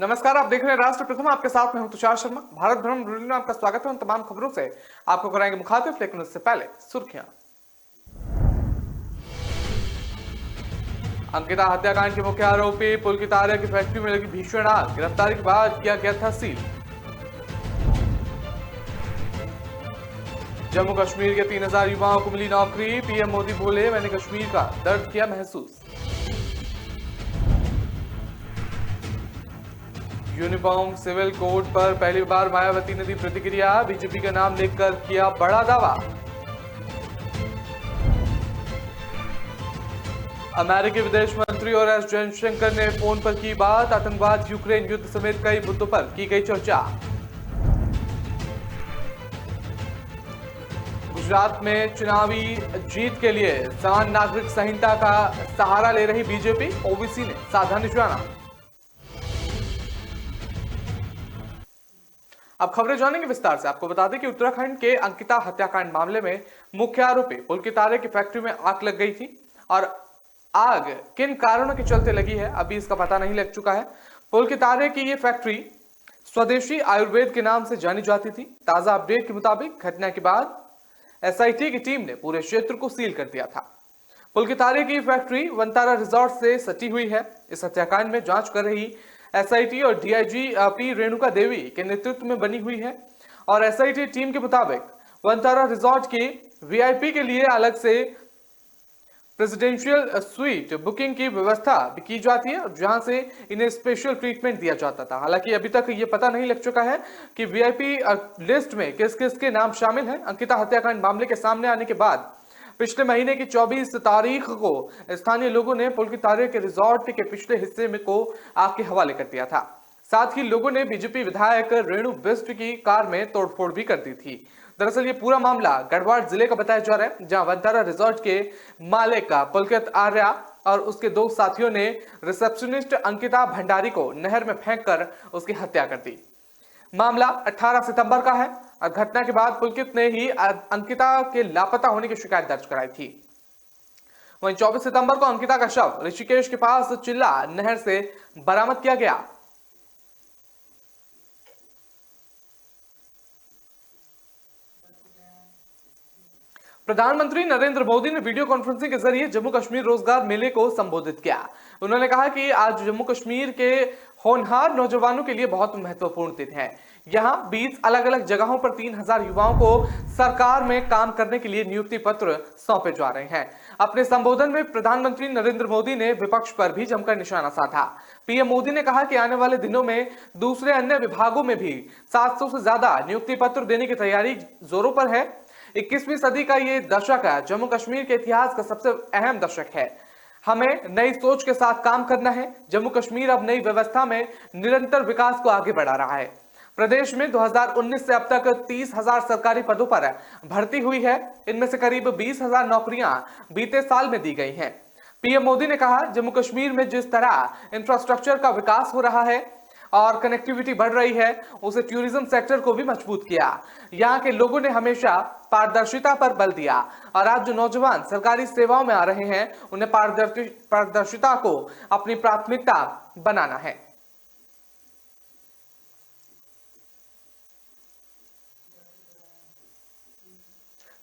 नमस्कार, आप देख रहे हैं राष्ट्र प्रथम। आपके साथ में हूं तुषार शर्मा। भारत भ्रमण में आपका स्वागत है। उन तमाम खबरों से आपको कराएंगे मुखातिब, लेकिन उससे पहले सुर्खियां। अंकिता हत्याकांड के मुख्य आरोपी पुलकित आर्य की फैक्ट्री में लगी भीषण आग, गिरफ्तारी के बाद किया गया था सील। जम्मू कश्मीर के 3000 युवाओं को मिली नौकरी, पीएम मोदी बोले, मैंने कश्मीर का दर्द किया महसूस। यूनिफॉर्म सिविल कोड पर पहली बार मायावती ने दी प्रतिक्रिया, बीजेपी का नाम लेकर किया बड़ा दावा। अमेरिकी विदेश मंत्री और एस जयशंकर ने फोन पर की बात, आतंकवाद, यूक्रेन युद्ध समेत कई मुद्दों पर की गई चर्चा। गुजरात में चुनावी जीत के लिए समान नागरिक संहिता का सहारा ले रही बीजेपी, ओबीसी ने साधा निशाना। अब खबरें जानेंगे विस्तार से। आपको बता दें कि उत्तराखंड के अंकिता हत्याकांड मामले में मुख्य आरोपी पुलकित आर्य की फैक्ट्री में आग लग गई थी और आग किन कारणों के चलते लगी है अभी इसका पता नहीं लग चुका है। पुलकित आर्य की ये फैक्ट्री स्वदेशी आयुर्वेद के नाम से जानी जाती थी। ताजा अपडेट के मुताबिक घटना के बाद एसआईटी की टीम ने पूरे क्षेत्र को सील कर दिया था। पुलकित आर्य की फैक्ट्री वनतारा रिजॉर्ट से सटी हुई है। इस हत्याकांड में जांच कर रही एसआईटी और डीआईजी पी रेणुका देवी के नेतृत्व में बनी हुई है और एसआईटी टीम के मुताबिक वनतारा रिजॉर्ट के वीआईपी के लिए अलग से प्रेसिडेंशियल स्वीट बुकिंग की व्यवस्था भी की जाती है, जहां से इन्हें स्पेशल ट्रीटमेंट दिया जाता था। हालांकि अभी तक ये पता नहीं लग चुका है कि वीआईपी लिस्ट में किस किस के नाम शामिल हैं। अंकिता हत्याकांड मामले के सामने आने के बाद पिछले महीने की 24 तारीख को स्थानीय लोगों ने पुलकित आर्य के रिजॉर्ट के पिछले हिस्से में को आग के हवाले कर दिया था। साथ ही लोगों ने बीजेपी विधायक रेणु बिष्ट की कार में तोड़फोड़ भी कर दी थी। दरअसल ये पूरा मामला गढ़वाल जिले का बताया जा रहा है, जहां वनतारा रिजॉर्ट के मालिक पुलकित आर्य और उसके दो साथियों ने रिसेप्शनिस्ट अंकिता भंडारी को नहर में फेंककर उसकी हत्या कर दी। मामला 18 सितंबर का है और घटना के बाद पुलकित ने ही अंकिता के लापता होने की शिकायत दर्ज कराई थी। वहीं 24 सितंबर को अंकिता का शव ऋषिकेश के पास चिल्ला नहर से बरामद किया गया। प्रधानमंत्री नरेंद्र मोदी ने वीडियो कॉन्फ्रेंसिंग के जरिए जम्मू कश्मीर रोजगार मेले को संबोधित किया। उन्होंने कहा कि आज जम्मू कश्मीर के होनहार नौजवानों के लिए बहुत महत्वपूर्ण दिन है। यहाँ 20 अलग अलग जगहों पर 3000 युवाओं को सरकार में काम करने के लिए नियुक्ति पत्र सौंपे जा रहे हैं। अपने संबोधन में प्रधानमंत्री नरेंद्र मोदी ने विपक्ष पर भी जमकर निशाना साधा। पीएम मोदी ने कहा कि आने वाले दिनों में दूसरे अन्य विभागों में भी 700 से ज्यादा नियुक्ति पत्र देने की तैयारी जोरों पर है। 21वीं सदी का ये दशक जम्मू कश्मीर के इतिहास का सबसे अहम दशक है। हमें नई सोच के साथ काम करना है। जम्मू कश्मीर अब नई व्यवस्था में निरंतर विकास को आगे बढ़ा रहा है। प्रदेश में 2019 से अब तक 30,000 सरकारी पदों पर भर्ती हुई है। इनमें से करीब 20,000 नौकरियां बीते साल में दी गई हैं। पीएम मोदी ने कहा, जम्मू कश्मीर में जिस तरह इंफ्रास्ट्रक्चर का विकास हो रहा है और कनेक्टिविटी बढ़ रही है, उसे टूरिज्म सेक्टर को भी मजबूत किया। यहाँ के लोगों ने हमेशा पारदर्शिता पर बल दिया और आज जो नौजवान सरकारी सेवाओं में आ रहे हैं, उन्हें पारदर्शिता को अपनी प्राथमिकता बनाना है।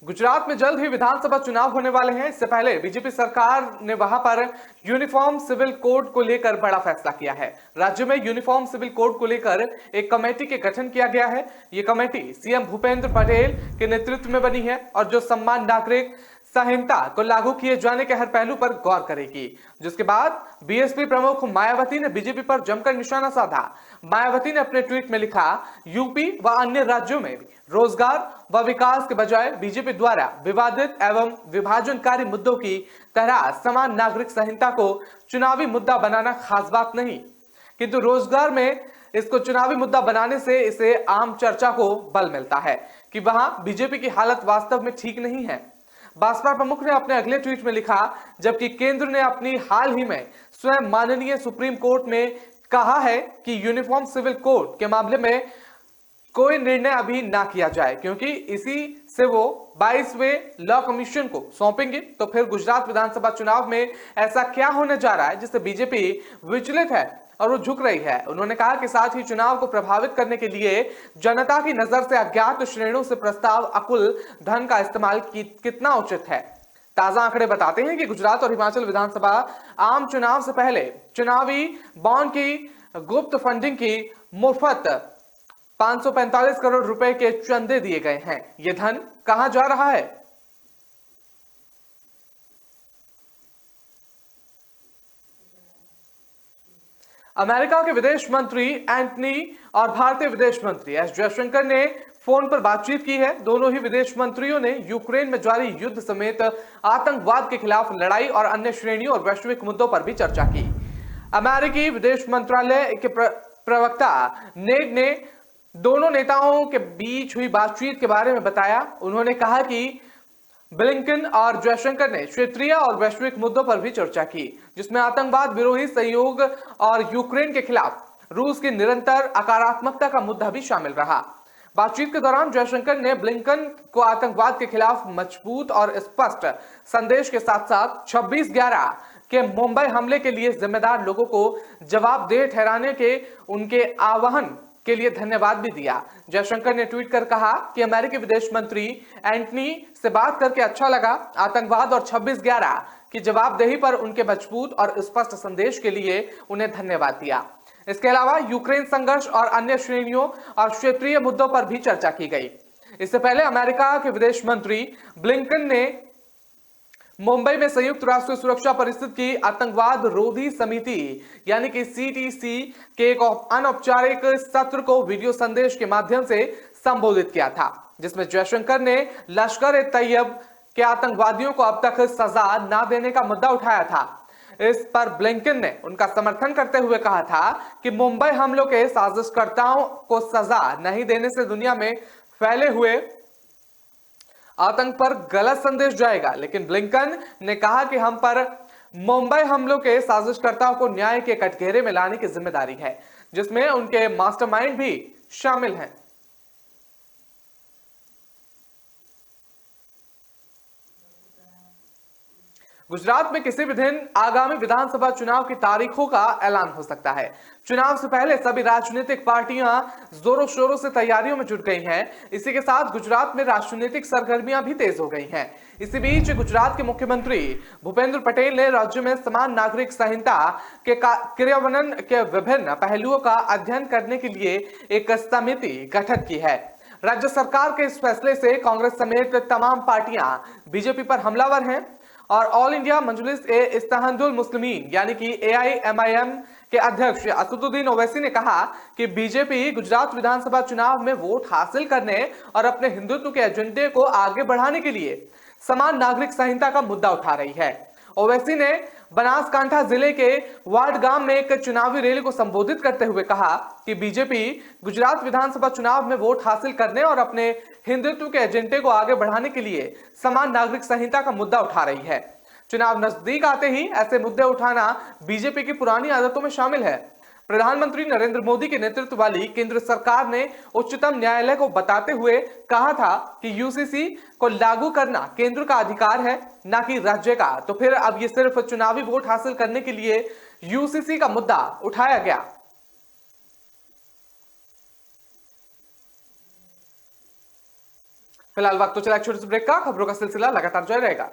गुजरात में जल्द ही विधानसभा चुनाव होने वाले हैं। इससे पहले बीजेपी सरकार ने वहां पर यूनिफॉर्म सिविल कोड को लेकर बड़ा फैसला किया है। राज्य में यूनिफॉर्म सिविल कोड को लेकर एक कमेटी के गठन किया गया है। यह कमेटी सीएम भूपेंद्र पटेल के नेतृत्व में बनी है और जो समान नागरिक संहिता को लागू किए जाने के हर पहलू पर गौर करेगी। जिसके बाद बीएसपी प्रमुख मायावती ने बीजेपी पर जमकर निशाना साधा। मायावती ने अपने ट्वीट में लिखा, यूपी व अन्य राज्यों में भी रोजगार व विकास के बजाय बीजेपी द्वारा विवादित एवं विभाजनकारी मुद्दों की तरह समान नागरिक संहिता को चुनावी मुद्दा बनाना खास बात नहीं, किंतु रोजगार में इसको चुनावी मुद्दा बनाने से इसे आम चर्चा को बल मिलता है कि वहां बीजेपी की हालत वास्तव में ठीक नहीं है। बसपा प्रमुख ने अपने अगले ट्वीट में लिखा, जबकि केंद्र ने अपनी हाल ही में स्वयं माननीय सुप्रीम कोर्ट में कहा है कि यूनिफॉर्म सिविल कोड के मामले में कोई निर्णय अभी ना किया जाए, क्योंकि इसी से वो 22वें लॉ कमीशन को सौंपेंगे। तो फिर गुजरात विधानसभा चुनाव में ऐसा क्या होने जा रहा है जिससे बीजेपी विचलित है और वो झुक रही है। उन्होंने कहा कि साथ ही चुनाव को प्रभावित करने के लिए जनता की नजर से अज्ञात श्रेणियों से प्रस्ताव अकुल धन का इस्तेमाल कितना उचित है। ताजा आंकड़े बताते हैं कि गुजरात और हिमाचल विधानसभा आम चुनाव से पहले चुनावी बॉन्ड की गुप्त फंडिंग की मुफ्त 545 करोड़ रुपए के चंदे दिए गए हैं। यह धन कहां जा रहा है? अमेरिका के विदेश मंत्री एंटनी और भारतीय विदेश मंत्री एस जयशंकर ने फोन पर बातचीत की है। दोनों ही विदेश मंत्रियों ने यूक्रेन में जारी युद्ध समेत आतंकवाद के खिलाफ लड़ाई और अन्य श्रेणियों और वैश्विक मुद्दों पर भी चर्चा की। अमेरिकी विदेश मंत्रालय के प्रवक्ता नेड ने दोनों नेताओं के बीच हुई बातचीत के बारे में बताया। उन्होंने कहा कि ब्लिंकन और जयशंकर ने क्षेत्रीय और वैश्विक मुद्दों पर भी चर्चा की, जिसमें आतंकवाद विरोधी सहयोग और यूक्रेन के खिलाफ रूस की निरंतर अकारात्मकता का मुद्दा भी शामिल रहा। बातचीत के दौरान जयशंकर ने ब्लिंकन को आतंकवाद के खिलाफ मजबूत और स्पष्ट संदेश के साथ साथ 26/11 के मुंबई हमले के लिए जिम्मेदार लोगों को जवाबदेह ठहराने के उनके आह्वान के लिए धन्यवाद भी दिया। जयशंकर ने ट्वीट कर कहा कि अमेरिकी विदेश मंत्री एंटनी से बात करके अच्छा लगा। आतंकवाद और 26/11 की जवाबदेही पर उनके मजबूत और स्पष्ट संदेश के लिए उन्हें धन्यवाद दिया। इसके अलावा यूक्रेन संघर्ष और अन्य श्रेणियों और क्षेत्रीय मुद्दों पर भी चर्चा की गई। इससे पहले अमेरिका के विदेश मंत्री ब्लिंकन ने मुंबई में संयुक्त राष्ट्र सुरक्षा परिषद की आतंकवाद रोधी समिति यानी कि सीटीसी के एक अनौपचारिक सत्र को वीडियो संदेश के माध्यम से संबोधित किया था, जिसमें जयशंकर ने लश्कर-ए-तैयब के आतंकवादियों को अब तक सजा न देने का मुद्दा उठाया था। इस पर ब्लिंकन ने उनका समर्थन करते हुए कहा था कि मुंबई हमलों के साजिशकर्ताओं को सजा नहीं देने से दुनिया में फैले हुए आतंक पर गलत संदेश जाएगा। लेकिन ब्लिंकन ने कहा कि हम पर मुंबई हमलों के साजिशकर्ताओं को न्याय के कटघरे में लाने की जिम्मेदारी है, जिसमें उनके मास्टरमाइंड भी शामिल हैं। गुजरात में किसी भी दिन आगामी विधानसभा चुनाव की तारीखों का ऐलान हो सकता है। चुनाव से पहले सभी राजनीतिक पार्टियां जोरों शोरों से तैयारियों में जुट गई हैं। इसी के साथ गुजरात में राजनीतिक सरगर्मियां भी तेज हो गई हैं। इसी बीच गुजरात के मुख्यमंत्री भूपेंद्र पटेल ने राज्य में समान नागरिक संहिता के क्रियान्वयन के विभिन्न पहलुओं का अध्ययन करने के लिए एक समिति गठित की है। राज्य सरकार के इस फैसले से कांग्रेस समेत तमाम पार्टियां बीजेपी पर हमलावर हैं और ऑल इंडिया मजलिस-ए-इत्तेहादुल मुस्लिमीन यानी कि AIMIM के अध्यक्ष असदुद्दीन ओवैसी ने कहा कि बीजेपी गुजरात विधानसभा चुनाव में वोट हासिल करने और अपने हिंदुत्व के एजेंडे को आगे बढ़ाने के लिए समान नागरिक संहिता का मुद्दा उठा रही है। ओवैसी ने बनासकांठा जिले के वाडगाम में एक चुनावी रैली को संबोधित करते हुए कहा कि बीजेपी गुजरात विधानसभा चुनाव में वोट हासिल करने और अपने हिंदुत्व के एजेंडे को आगे बढ़ाने के लिए समान नागरिक संहिता का मुद्दा उठा रही है। चुनाव नजदीक आते ही ऐसे मुद्दे उठाना बीजेपी की पुरानी आदतों में शामिल है। प्रधानमंत्री नरेंद्र मोदी के नेतृत्व वाली केंद्र सरकार ने उच्चतम न्यायालय को बताते हुए कहा था कि यूसीसी को लागू करना केंद्र का अधिकार है, न कि राज्य का। तो फिर अब ये सिर्फ चुनावी वोट हासिल करने के लिए यूसीसी का मुद्दा उठाया गया। फिलहाल वक्त तो चला एक छोटे से ब्रेक का। खबरों का सिलसिला लगातार जारी रहेगा।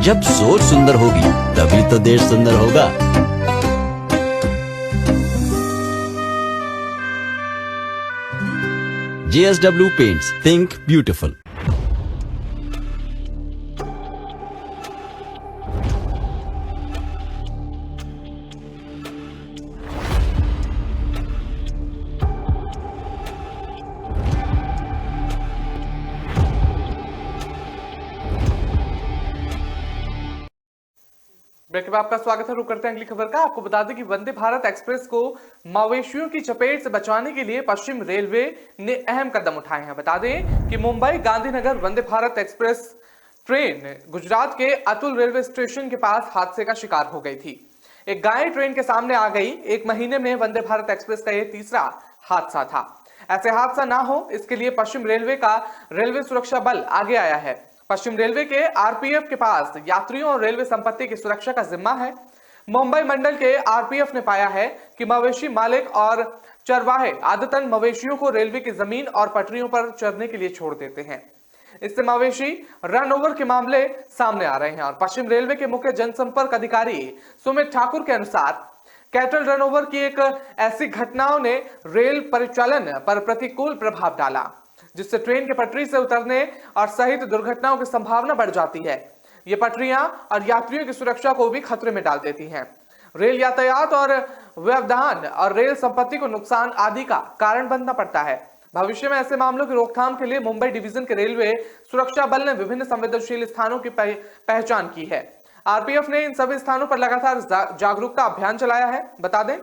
जब सोच सुंदर होगी तभी तो देश सुंदर होगा। JSW Paints, think beautiful। Break में आपका स्वागत है। रुक करते हैं अगली खबर का। आपको बता दें कि वंदे भारत एक्सप्रेस को मवेशियों की चपेट से बचाने के लिए पश्चिम रेलवे ने अहम कदम उठाए हैं। बता दें कि मुंबई गांधीनगर वंदे भारत एक्सप्रेस ट्रेन गुजरात के अतुल रेलवे स्टेशन के पास हादसे का शिकार हो गई थी। एक गाय ट्रेन के सामने आ गई। एक महीने में वंदे भारत एक्सप्रेस का यह तीसरा हादसा था। ऐसे हादसा ना हो इसके लिए पश्चिम रेलवे का रेलवे सुरक्षा बल आगे आया है। पश्चिम रेलवे के आरपीएफ के पास यात्रियों और रेलवे संपत्ति की सुरक्षा का जिम्मा है। मुंबई मंडल के आरपीएफ ने पाया है कि मवेशी मालिक और चरवाहे आदतन मवेशियों को रेलवे की जमीन और पटरियों पर चरने के लिए छोड़ देते हैं। इससे मवेशी रन ओवर के मामले सामने आ रहे हैं और पश्चिम रेलवे के मुख्य जनसंपर्क अधिकारी सुमित ठाकुर के अनुसार कैटल रन ओवर की एक ऐसी घटनाओं ने रेल परिचालन पर प्रतिकूल प्रभाव डाला, जिससे ट्रेन के पटरी से उतरने और सहित दुर्घटनाओं की संभावना बढ़ जाती है। ये पटरियां और यात्रियों की सुरक्षा को भी खतरे में डाल देती हैं। रेल यातायात और व्यवधान और रेल संपत्ति को नुकसान आदि का कारण बनना पड़ता है। भविष्य में ऐसे मामलों की रोकथाम के लिए मुंबई डिवीजन के रेलवे सुरक्षा बल ने विभिन्न संवेदनशील स्थानों की पहचान की है। आरपीएफ ने इन सभी स्थानों पर लगातार जागरूकता अभियान चलाया है। बता दें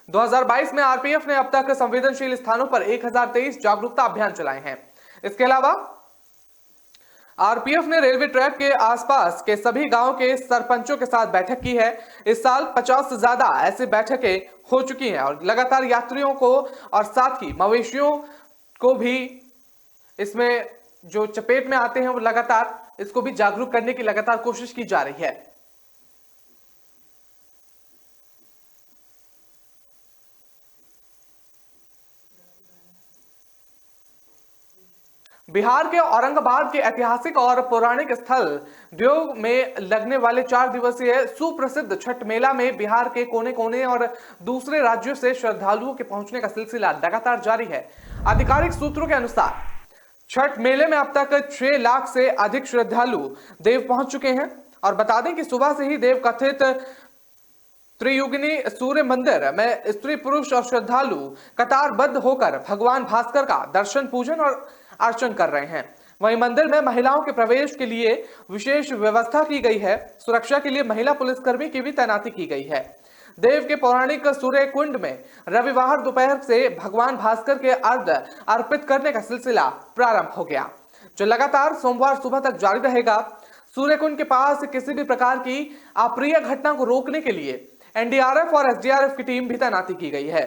2022 में आरपीएफ ने अब तक संवेदनशील स्थानों पर 1023 जागरूकता अभियान चलाए हैं। इसके अलावा आरपीएफ ने रेलवे ट्रैक के आसपास के सभी गांवों के सरपंचों के साथ बैठक की है। इस साल 50 से ज्यादा ऐसी बैठकें हो चुकी हैं और लगातार यात्रियों को और साथ ही मवेशियों को भी इसमें जो चपेट में आते हैं वो लगातार इसको भी जागरूक करने की लगातार कोशिश की जा रही है। बिहार के औरंगाबाद के ऐतिहासिक और पौराणिक स्थल देव में लगने वाले 4 दिवसीय सुप्रसिद्ध छठ मेला में बिहार के कोने कोने और दूसरे राज्यों से श्रद्धालुओं के पहुंचने का सिलसिला लगातार जारी है। आधिकारिक सूत्रों के अनुसार छठ मेले में अब तक 6 लाख से अधिक श्रद्धालु देव पहुंच चुके हैं और बता दें कि सुबह से ही देव कथित त्रियुगिनी सूर्य मंदिर में स्त्री पुरुष और श्रद्धालु कतारबद्ध होकर भगवान भास्कर का दर्शन पूजन और अर्चन कर रहे हैं। वहीं मंदिर में महिलाओं के प्रवेश के लिए विशेष व्यवस्था की गई है। सुरक्षा के लिए महिला पुलिसकर्मी की भी तैनाती की गई है। देव के पौराणिक सूर्य कुंड में रविवार दोपहर से भगवान भास्कर के अर्घ्य अर्पित करने का सिलसिला प्रारंभ हो गया, जो लगातार सोमवार सुबह तक जारी रहेगा। सूर्य कुंड के पास किसी भी प्रकार की अप्रिय घटना को रोकने के लिए एनडीआरएफ और एसडीआरएफ की टीम भी तैनाती की गई है।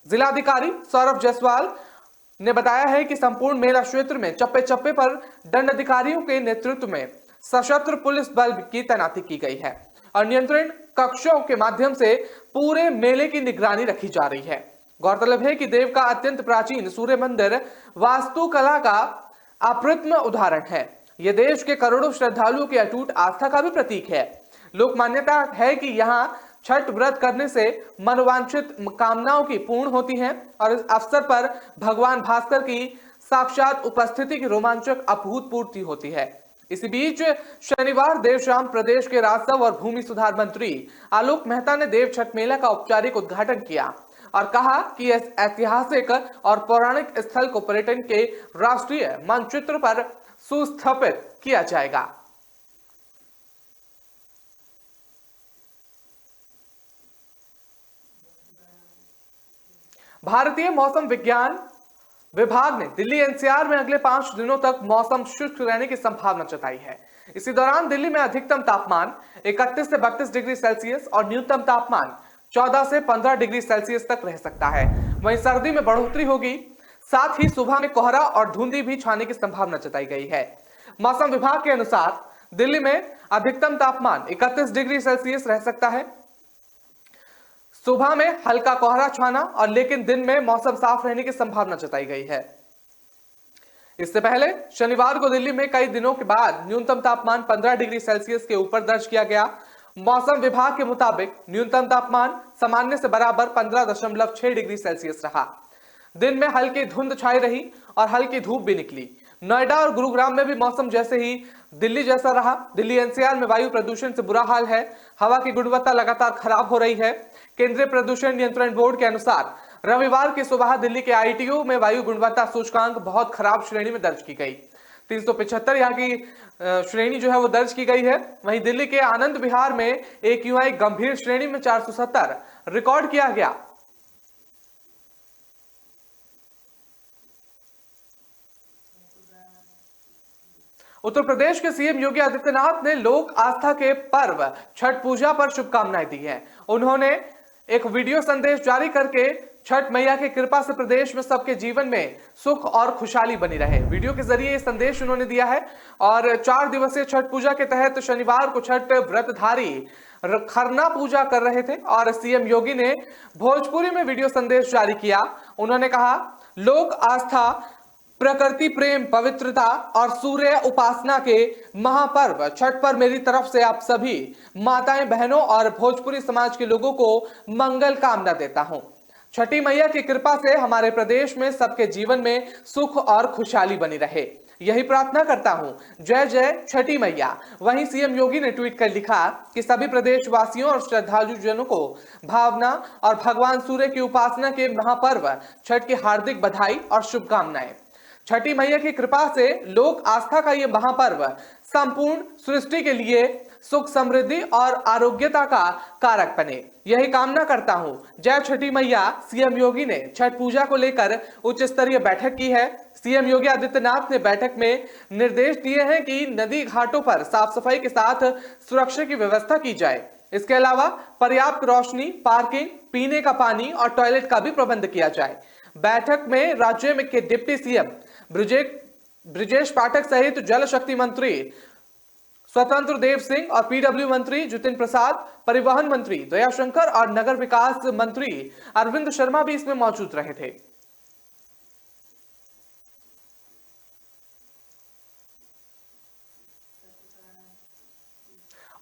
जिलाधिकारी सौरभ जायसवाल ने बताया है कि संपूर्ण मेला क्षेत्र में चप्पे चप्पे पर दंड अधिकारियों के नेतृत्व में सशस्त्र पुलिस बल की तैनाती की गई है और नियंत्रण कक्षों के माध्यम से पूरे मेले की निगरानी रखी जा रही है। गौरतलब है कि देव का अत्यंत प्राचीन सूर्य मंदिर वास्तुकला का अप्रतिम उदाहरण है। यह देश के करोड़ों श्रद्धालुओं की अटूट आस्था का भी प्रतीक है। लोक मान्यता है कि यहाँ छठ व्रत करने से मनोवांछित कामनाओं की पूर्ण होती हैं और इस अवसर पर भगवान भास्कर की साक्षात उपस्थिति की रोमांचक अभूतपूर्ति होती है। इसी बीच शनिवार देर शाम प्रदेश के राजस्व और भूमि सुधार मंत्री आलोक मेहता ने देव छठ मेला का औपचारिक उद्घाटन किया और कहा कि इस ऐतिहासिक और पौराणिक स्थल को पर्यटन के राष्ट्रीय मानचित्र पर सुस्थापित किया जाएगा। भारतीय मौसम विज्ञान विभाग ने दिल्ली एनसीआर में अगले 5 दिनों तक मौसम शुष्क रहने की संभावना जताई है। इसी दौरान दिल्ली में अधिकतम तापमान 31 से 32 डिग्री सेल्सियस और न्यूनतम तापमान 14 से 15 डिग्री सेल्सियस तक रह सकता है। वहीं सर्दी में बढ़ोतरी होगी। साथ ही सुबह में कोहरा और धुंधी भी छाने की संभावना जताई गई है। मौसम विभाग के अनुसार दिल्ली में अधिकतम तापमान 31 डिग्री सेल्सियस रह सकता है। सुबह में हल्का कोहरा छाना और लेकिन दिन में मौसम साफ रहने की संभावना जताई गई है। इससे पहले शनिवार को दिल्ली में कई दिनों के बाद न्यूनतम तापमान 15 डिग्री सेल्सियस के ऊपर दर्ज किया गया। मौसम विभाग के मुताबिक न्यूनतम तापमान सामान्य से बराबर 15.6 डिग्री सेल्सियस रहा। दिन में हल्की धुंध छाई रही और हल्की धूप भी निकली। नोएडा और गुरुग्राम में भी मौसम जैसे ही दिल्ली जैसा रहा। दिल्ली एनसीआर में वायु प्रदूषण से बुरा हाल है। हवा की गुणवत्ता लगातार खराब हो रही है। केंद्रीय प्रदूषण नियंत्रण बोर्ड के अनुसार रविवार की सुबह दिल्ली के आईटीओ में वायु गुणवत्ता सूचकांक बहुत खराब श्रेणी में दर्ज की गई। 375 यहाँ की श्रेणी जो है वो दर्ज की गई है। वहीं दिल्ली के आनंद विहार में AQI गंभीर श्रेणी में 470 रिकॉर्ड किया गया। उत्तर प्रदेश के सीएम योगी आदित्यनाथ ने लोक आस्था के पर्व छठ पूजा पर शुभकामनाएं दी हैं। उन्होंने एक वीडियो संदेश जारी करके छठ मैया की कृपा से प्रदेश में सबके जीवन में सुख और खुशहाली बनी रहे। वीडियो के जरिए ये संदेश उन्होंने दिया है। और 4 दिवसीय छठ पूजा के तहत शनिवार को छठ व्रतधारी खरना पूजा कर रहे थे और सीएम योगी ने भोजपुरी में वीडियो संदेश जारी किया। उन्होंने कहा, लोक आस्था, प्रकृति प्रेम, पवित्रता और सूर्य उपासना के महापर्व छठ पर मेरी तरफ से आप सभी माताएं, बहनों और भोजपुरी समाज के लोगों को मंगल कामना देता हूं। छठी मैया की कृपा से हमारे प्रदेश में सबके जीवन में सुख और खुशहाली बनी रहे, यही प्रार्थना करता हूं। जय जय छठी मैया। वहीं सीएम योगी ने ट्वीट कर लिखा कि सभी प्रदेशवासियों और श्रद्धालु जनों को भावना और भगवान सूर्य की उपासना के महापर्व छठ की हार्दिक बधाई और शुभकामनाएं। छठी मैया की कृपा से लोक आस्था का ये महापर्व संपूर्ण सृष्टि के लिए सुख, समृद्धि और आरोग्यता का कारक बने, यही कामना करता हूं। जय छठी मैया। सीएम योगी ने छठ पूजा को लेकर उच्च स्तरीय बैठक की है। सीएम योगी आदित्यनाथ ने बैठक में निर्देश दिए हैं कि नदी घाटों पर साफ सफाई के साथ सुरक्षा की व्यवस्था की जाए। इसके अलावा पर्याप्त रोशनी, पार्किंग, पीने का पानी और टॉयलेट का भी प्रबंध किया जाए। बैठक में राज्य में के डिप्टी सीएम ब्रिजेश पाठक सहित जल शक्ति मंत्री स्वतंत्र देव सिंह और पीडब्ल्यू मंत्री जितिन प्रसाद, परिवहन मंत्री दयाशंकर और नगर विकास मंत्री अरविंद शर्मा भी इसमें मौजूद रहे थे।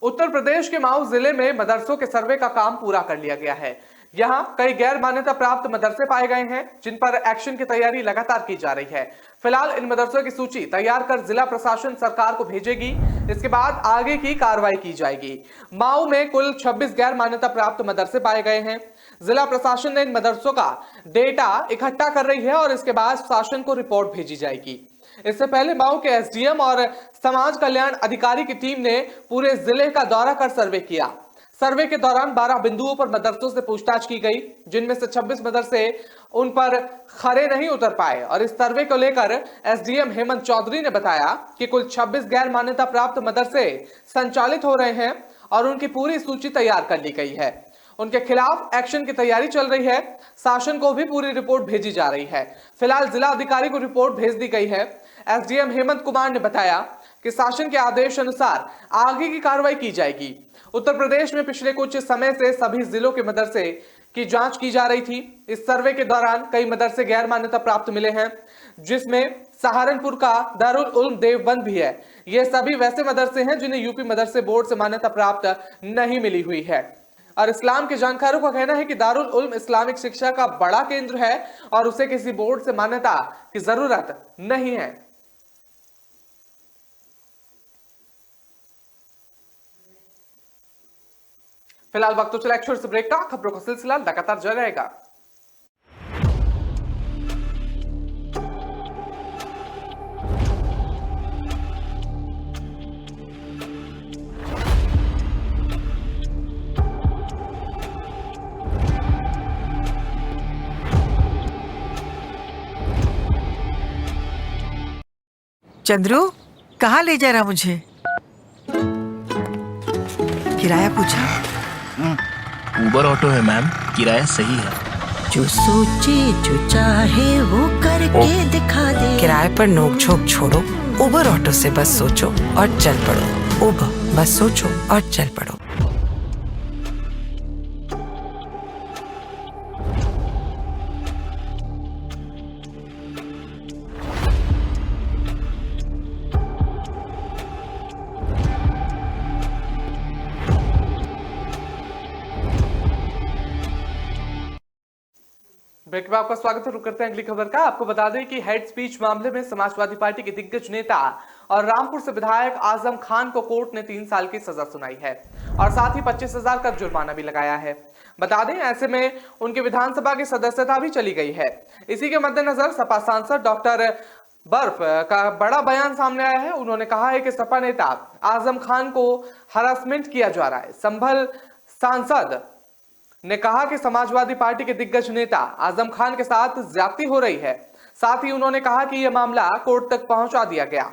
उत्तर प्रदेश के माऊ जिले में मदरसों के सर्वे का काम पूरा कर लिया गया है। यहां कई गैर मान्यता प्राप्त मदरसे पाए गए हैं, जिन पर एक्शन की तैयारी लगातार की जा रही है। फिलहाल इन मदरसों की सूची तैयार कर जिला प्रशासन सरकार को भेजेगी। इसके बाद आगे की कार्रवाई की जाएगी। माऊ में कुल 26 गैर मान्यता प्राप्त मदरसे पाए गए हैं। जिला प्रशासन ने इन मदरसों का डेटा इकट्ठा कर रही है और इसके बाद शासन को रिपोर्ट भेजी जाएगी। इससे पहले माऊ के एसडीएम और समाज कल्याण अधिकारी की टीम ने पूरे जिले का दौरा कर सर्वे किया। सर्वे के दौरान 12 बिंदुओं पर मदरसों से पूछताछ की गई, जिनमें से 26 मदरसे उन पर खरे नहीं उतर पाए। और इस सर्वे को लेकर एसडीएम हेमंत चौधरी ने बताया कि कुल 26 गैर मान्यता प्राप्त मदरसे संचालित हो रहे हैं और उनकी पूरी सूची तैयार कर ली गई है। उनके खिलाफ एक्शन की तैयारी चल रही है। शासन को भी पूरी रिपोर्ट भेजी जा रही है। फिलहाल जिला अधिकारी को रिपोर्ट भेज दी गई है। एसडीएम हेमंत कुमार ने बताया कि शासन के आदेश अनुसार आगे की कार्रवाई की जाएगी। उत्तर प्रदेश में पिछले कुछ समय से सभी जिलों के मदरसे की जांच की जा रही थी। इस सर्वे के दौरान कई मदरसे गैर मान्यता प्राप्त मिले हैं, जिसमें सहारनपुर का दारुल उल्म देवबंद भी है। ये सभी वैसे मदरसे हैं जिन्हें यूपी मदरसे बोर्ड से मान्यता प्राप्त नहीं मिली हुई है। और इस्लाम के जानकारों का कहना है कि दारुल उल्म इस्लामिक शिक्षा का बड़ा केंद्र है और उसे किसी बोर्ड से मान्यता की जरूरत नहीं है। फिलहाल वक्त तो चला एक छोटे से ब्रेक का। खबरों का सिलसिला लगातार जारी रहेगा। चंद्रू, कहाँ ले जा रहा मुझे? किराया पूछा? उबर ऑटो है मैम, किराया सही है। जो सोचे जो चाहे वो करके दिखा दे। किराए पर नोक झोंक छोड़ो, उबर ऑटो से बस सोचो और चल पड़ो। उबर, बस सोचो और चल पड़ो। ब्रेक में आपका स्वागत है। रुक करते हैं अगली खबर का। आपको बता दें कि हेड स्पीच मामले में समाजवादी पार्टी के दिग्गज नेता और रामपुर से विधायक आजम खान को कोर्ट ने 3 साल की सजा सुनाई है और साथ ही 25,000 का जुर्माना भी लगाया है। बता दें ऐसे में उनकी विधानसभा की सदस्यता भी चली गई है। इसी के मद्देनजर सपा सांसद डॉक्टर बर्फ का बड़ा बयान सामने आया है। उन्होंने कहा है कि सपा नेता आजम खान को हरासमेंट किया जा रहा है। संभल सांसद ने कहा कि समाजवादी पार्टी के दिग्गज नेता आजम खान के साथ ज्यादती हो रही है। साथ ही उन्होंने कहा कि यह मामला कोर्ट तक पहुंचा दिया गया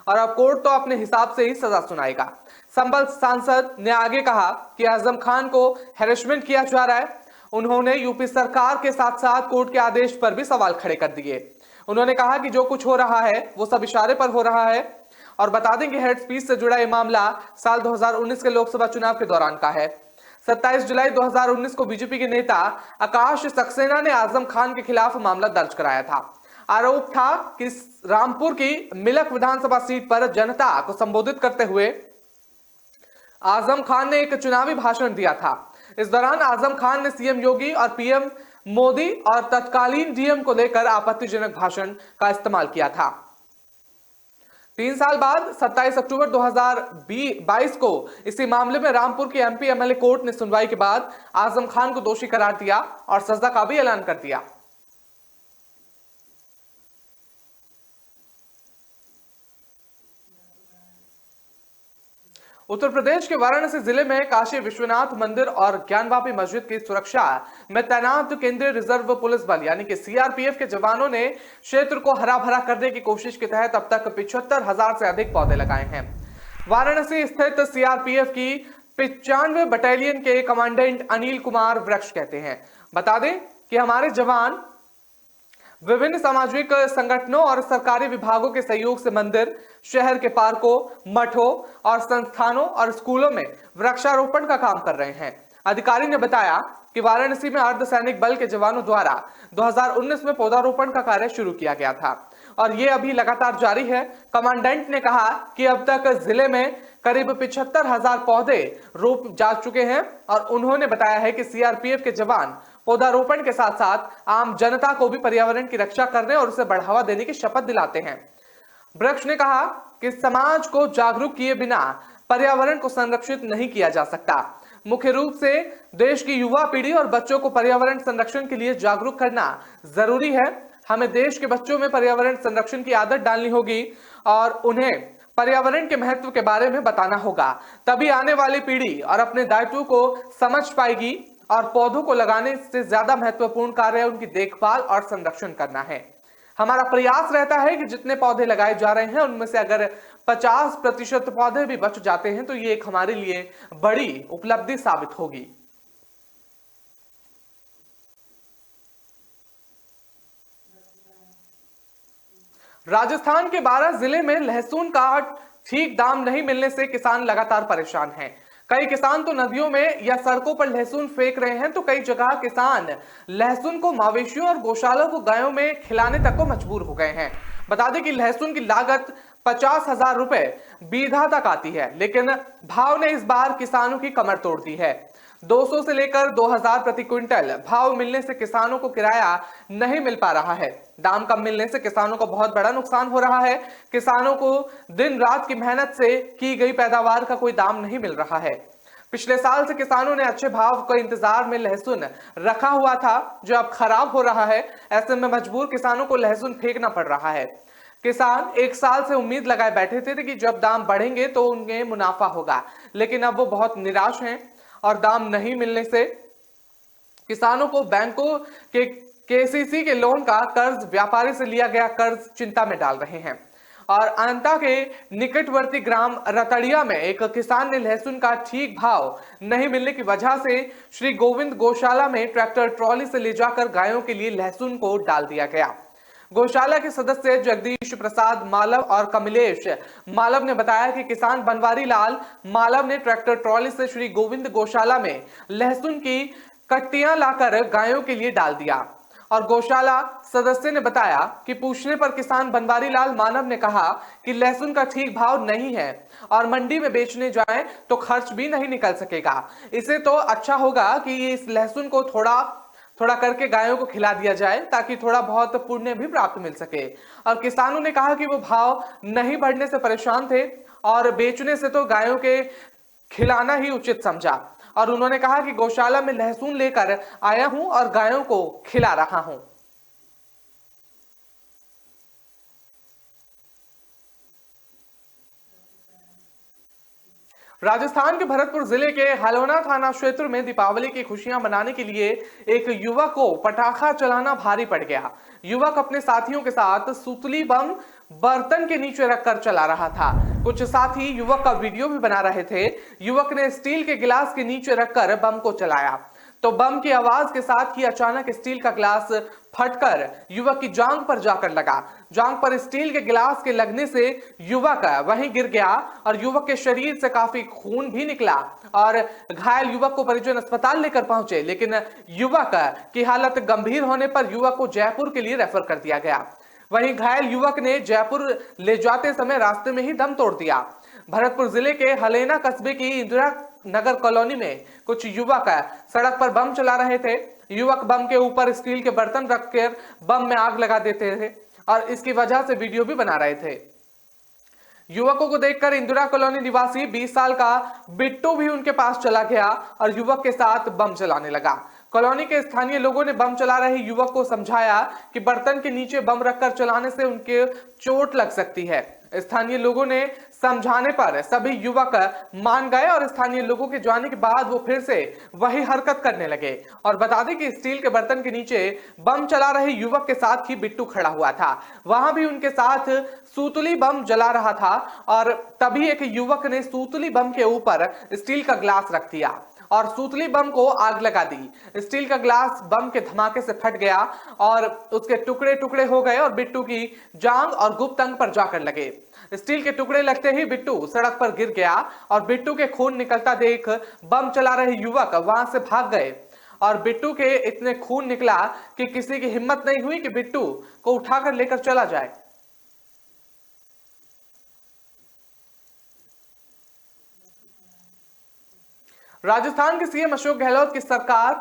और अब कोर्ट तो अपने हिसाब से ही सजा सुनाएगा। संभल सांसद ने आगे कहा कि आजम खान को हैरेसमेंट किया जा रहा है। उन्होंने यूपी सरकार के साथ साथ कोर्ट के आदेश पर भी सवाल खड़े कर दिए। उन्होंने कहा कि जो कुछ हो रहा है वो सब इशारे पर हो रहा है। और बता दें कि हेड स्पीच से जुड़ा यह मामला साल 2019 के लोकसभा चुनाव के दौरान का है। 27 जुलाई 2019 को बीजेपी के नेता आकाश सक्सेना ने आजम खान के खिलाफ मामला दर्ज कराया था। आरोप था कि रामपुर की मिलक विधानसभा सीट पर जनता को संबोधित करते हुए आजम खान ने एक चुनावी भाषण दिया था। इस दौरान आजम खान ने सीएम योगी और पीएम मोदी और तत्कालीन डीएम को लेकर आपत्तिजनक भाषण का इस्तेमाल किया था। 3 साल बाद 27 अक्टूबर 2022 को इसी मामले में रामपुर की एमपी एमएलए कोर्ट ने सुनवाई के बाद आजम खान को दोषी करार दिया और सजा का भी ऐलान कर दिया। उत्तर प्रदेश के वाराणसी जिले में काशी विश्वनाथ मंदिर और ज्ञानवापी मस्जिद की सुरक्षा में तैनात केंद्रीय रिजर्व पुलिस बल यानी कि सीआरपीएफ के जवानों ने क्षेत्र को हरा भरा करने की कोशिश के तहत अब तक 75,000 से अधिक पौधे लगाए हैं। वाराणसी स्थित सीआरपीएफ की 95 बटालियन के कमांडेंट अनिल कुमार वृक्ष कहते हैं। बता दें कि हमारे जवान विभिन्न सामाजिक संगठनों और सरकारी विभागों के सहयोग से मंदिर, शहर के पार्कों, मठों और संस्थानों और स्कूलों में वृक्षारोपण का काम कर रहे हैं। अधिकारी ने बताया कि वाराणसी में अर्धसैनिक बल के जवानों द्वारा 2019 में पौधारोपण का कार्य शुरू किया गया था और ये अभी लगातार जारी है। कमांडेंट ने कहा कि अब तक जिले में करीब 75,000 पौधे रोप जा चुके हैं और उन्होंने बताया है कि सीआरपीएफ के जवान पौधारोपण के साथ साथ आम जनता को भी पर्यावरण की रक्षा करने और उसे बढ़ावा देने की शपथ दिलाते हैं। वृक्ष ने कहा कि समाज को जागरूक किए बिना पर्यावरण को संरक्षित नहीं किया जा सकता। मुख्य रूप से देश की युवा पीढ़ी और बच्चों को पर्यावरण संरक्षण के लिए जागरूक करना जरूरी है। हमें देश के बच्चों में पर्यावरण संरक्षण की आदत डालनी होगी और उन्हें पर्यावरण के महत्व के बारे में बताना होगा। तभी आने वाली पीढ़ी और अपने दायित्व को समझ पाएगी और पौधों को लगाने से ज्यादा महत्वपूर्ण कार्य उनकी देखभाल और संरक्षण करना है। हमारा प्रयास रहता है कि जितने पौधे लगाए जा रहे हैं उनमें से अगर 50% पौधे भी बच जाते हैं तो ये एक हमारे लिए बड़ी उपलब्धि साबित होगी। राजस्थान के 12 जिले में लहसुन का ठीक दाम नहीं मिलने से किसान लगातार परेशान हैं। कई किसान तो नदियों में या सड़कों पर लहसुन फेंक रहे हैं तो कई जगह किसान लहसुन को मवेशियों और गौशालों को गायों में खिलाने तक को मजबूर हो गए हैं। बता दें कि लहसुन की लागत 50,000 रुपए बीघा तक आती है, लेकिन भाव ने इस बार किसानों की कमर तोड़ दी है। 200 से लेकर 2,000 प्रति क्विंटल भाव मिलने से किसानों को किराया नहीं मिल पा रहा है। दाम कम मिलने से किसानों को बहुत बड़ा नुकसान हो रहा है। किसानों को दिन रात की मेहनत से की गई पैदावार का कोई दाम नहीं मिल रहा है। पिछले साल से किसानों ने अच्छे भाव के इंतजार में लहसुन रखा हुआ था जो अब खराब हो रहा है। ऐसे में मजबूर किसानों को लहसुन फेंकना पड़ रहा है। किसान 1 साल से उम्मीद लगाए बैठे थे कि जब दाम बढ़ेंगे तो उन्हें मुनाफा होगा, लेकिन अब वो बहुत निराश हैं और दाम नहीं मिलने से किसानों को बैंकों के केसीसी के लोन का कर्ज, व्यापारी से लिया गया कर्ज चिंता में डाल रहे हैं। और अंता के निकटवर्ती ग्राम रतड़िया में एक किसान ने लहसुन का ठीक भाव नहीं मिलने की वजह से श्री गोविंद गौशाला में ट्रैक्टर ट्रॉली से ले जाकर गायों के लिए लहसुन को डाल दिया गया। गौशाला के सदस्य जगदीश प्रसाद मालव और कमलेश मालव ने बताया कि किसान बनवारी लाल मालव ने ट्रैक्टर ट्रॉली से श्री गोविंद गौशाला में लहसुन की कट्टियां लाकर गायों के लिए डाल दिया। और गौशाला सदस्य ने बताया कि पूछने पर किसान बनवारी लाल मानव ने कहा कि लहसुन का ठीक भाव नहीं है और मंडी में बेचने जाएं तो खर्च भी नहीं निकल सकेगा। इसे तो अच्छा होगा कि इस लहसुन को थोड़ा थोड़ा करके गायों को खिला दिया जाए ताकि थोड़ा बहुत पुण्य भी प्राप्त मिल सके। और किसानों ने कहा कि वो भाव नहीं बढ़ने से परेशान थे और बेचने से तो गायों के खिलाना ही उचित समझा। और उन्होंने कहा कि गौशाला में लहसुन लेकर आया हूं और गायों को खिला रहा हूं। राजस्थान के भरतपुर जिले के हलोना थाना क्षेत्र में दीपावली की खुशियां मनाने के लिए एक युवक को पटाखा चलाना भारी पड़ गया। युवक अपने साथियों के साथ सुतली बम बर्तन के नीचे रखकर चला रहा था। कुछ साथी युवक का वीडियो भी बना रहे थे। युवक ने स्टील के गिलास के नीचे रखकर बम को चलाया तो बम की आवाज के साथ ही अचानक स्टील का गिलास फटकर युवक की जांघ पर जाकर लगा। जांघ पर स्टील के गिलास के लगने से युवक वहीं गिर गया और युवक के शरीर से काफी खून भी निकला और घायल युवक को परिजन अस्पताल लेकर पहुंचे, लेकिन युवक की हालत गंभीर होने पर युवक को जयपुर के लिए रेफर कर दिया गया। वहीं घायल युवक ने जयपुर ले जाते समय रास्ते में ही दम तोड़ दिया। भरतपुर जिले के हलेना कस्बे की इंदिरा नगर कॉलोनी में कुछ युवक सड़क पर बम चला रहे थे। युवक बम के ऊपर स्टील के बर्तन रखकर बम में आग लगा देते थे और इसकी वजह से वीडियो भी बना रहे थे। युवकों को देखकर इंदिरा कॉलोनी निवासी 20 साल का बिट्टू भी उनके पास चला गया और युवक के साथ बम चलाने लगा। कॉलोनी के स्थानीय लोगों ने बम चला रहे युवक को समझाया कि बर्तन के नीचे बम रखकर चलाने से उनके चोट लग सकती है। स्थानीय लोगों ने समझाने पर सभी युवक मान गए और स्थानीय लोगों के जाने के बाद वो फिर से वही हरकत करने लगे। और बता दें कि स्टील के बर्तन के नीचे बम चला रहे युवक के साथ ही बिट्टू खड़ा हुआ था। वहां भी उनके साथ सूतली बम जला रहा था और तभी एक युवक ने सूतली बम के ऊपर स्टील का ग्लास रख दिया और सूतली बम को आग लगा दी। स्टील का ग्लास बम के धमाके से फट गया और उसके टुकड़े टुकड़े हो गए और बिट्टू की जांघ और गुप्त अंग पर जाकर लगे। स्टील के टुकड़े लगते ही बिट्टू सड़क पर गिर गया और बिट्टू के खून निकलता देख बम चला रहे युवक वहां से भाग गए और बिट्टू के इतने खून निकला कि किसी की हिम्मत नहीं हुई कि बिट्टू को उठाकर लेकर चला जाए। राजस्थान के सीएम अशोक गहलोत की सरकार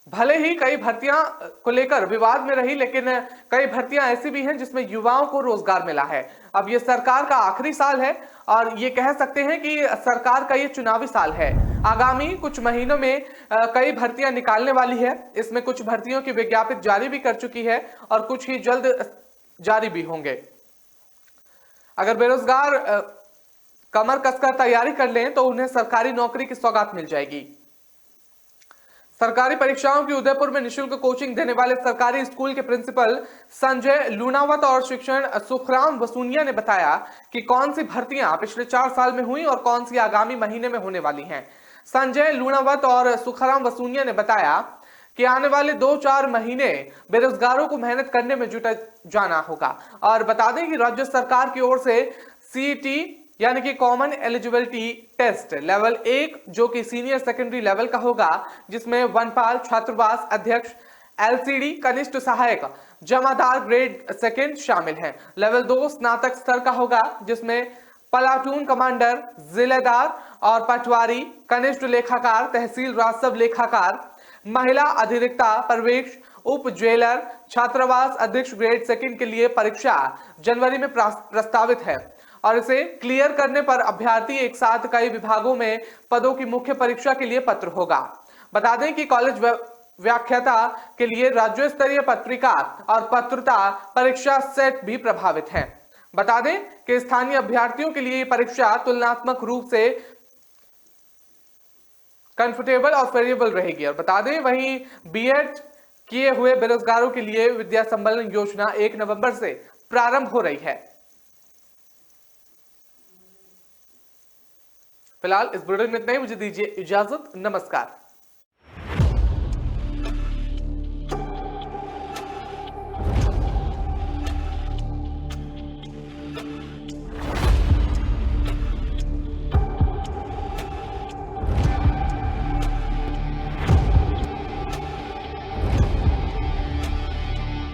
भले ही कई भर्तियां को लेकर विवाद में रही, लेकिन कई भर्तियां ऐसी भी हैं जिसमें युवाओं को रोजगार मिला है। अब ये सरकार का आखिरी साल है और ये कह सकते हैं कि सरकार का ये चुनावी साल है। आगामी कुछ महीनों में कई भर्तियां निकालने वाली है। इसमें कुछ भर्तियों की विज्ञापित जारी भी कर चुकी है और कुछ ही जल्द जारी भी होंगे। अगर बेरोजगार कमर कसकर तैयारी कर लें तो उन्हें सरकारी नौकरी की सौगात मिल जाएगी। सरकारी परीक्षाओं की उदयपुर में निशुल्क कोचिंग देने वाले सरकारी स्कूल के प्रिंसिपल संजय लूणावत और शिक्षक सुखराम वसूनिया ने बताया कि कौन सी भर्तियां पिछले 4 साल में हुई और कौन सी आगामी महीने में होने वाली हैं। संजय लूणावत और सुखराम वसूनिया ने बताया कि आने वाले 2-4 महीने बेरोजगारों को मेहनत करने में जुटा जाना होगा। और बता दें कि राज्य सरकार की ओर से सीईटी यानी कि कॉमन एलिजिबिलिटी टेस्ट लेवल 1 जो कि सीनियर सेकेंडरी लेवल का होगा, जिसमें वनपाल, छात्रावास अध्यक्ष, एलसीडी, कनिष्ठ सहायक, जमादार ग्रेड सेकंड शामिल हैं। लेवल 2 स्नातक स्तर का होगा, जिसमें प्लाटून कमांडर, जिलेदार और पटवारी, कनिष्ठ लेखाकार, तहसील राजस्व लेखाकार, महिला अधिवक्ता, प्रवेश उप जेलर, छात्रावास अध्यक्ष ग्रेड सेकंड के लिए परीक्षा जनवरी में प्रस्तावित है और इसे क्लियर करने पर अभ्यर्थी एक साथ कई विभागों में पदों की मुख्य परीक्षा के लिए पात्र होगा। बता दें कि कॉलेज व्याख्याता के लिए राज्य स्तरीय पत्रिका और पात्रता परीक्षा सेट भी प्रभावित है। बता दें कि स्थानीय अभ्यर्थियों के लिए परीक्षा तुलनात्मक रूप से कंफर्टेबल और फेवरेबल रहेगी। और बता दें वहीं बीएड किए हुए बेरोजगारों के लिए विद्या संबलन योजना 1 नवंबर से प्रारंभ हो रही है। फिलहाल इस बुलेटिन में इतना ही। मुझे दीजिए इजाजत। नमस्कार।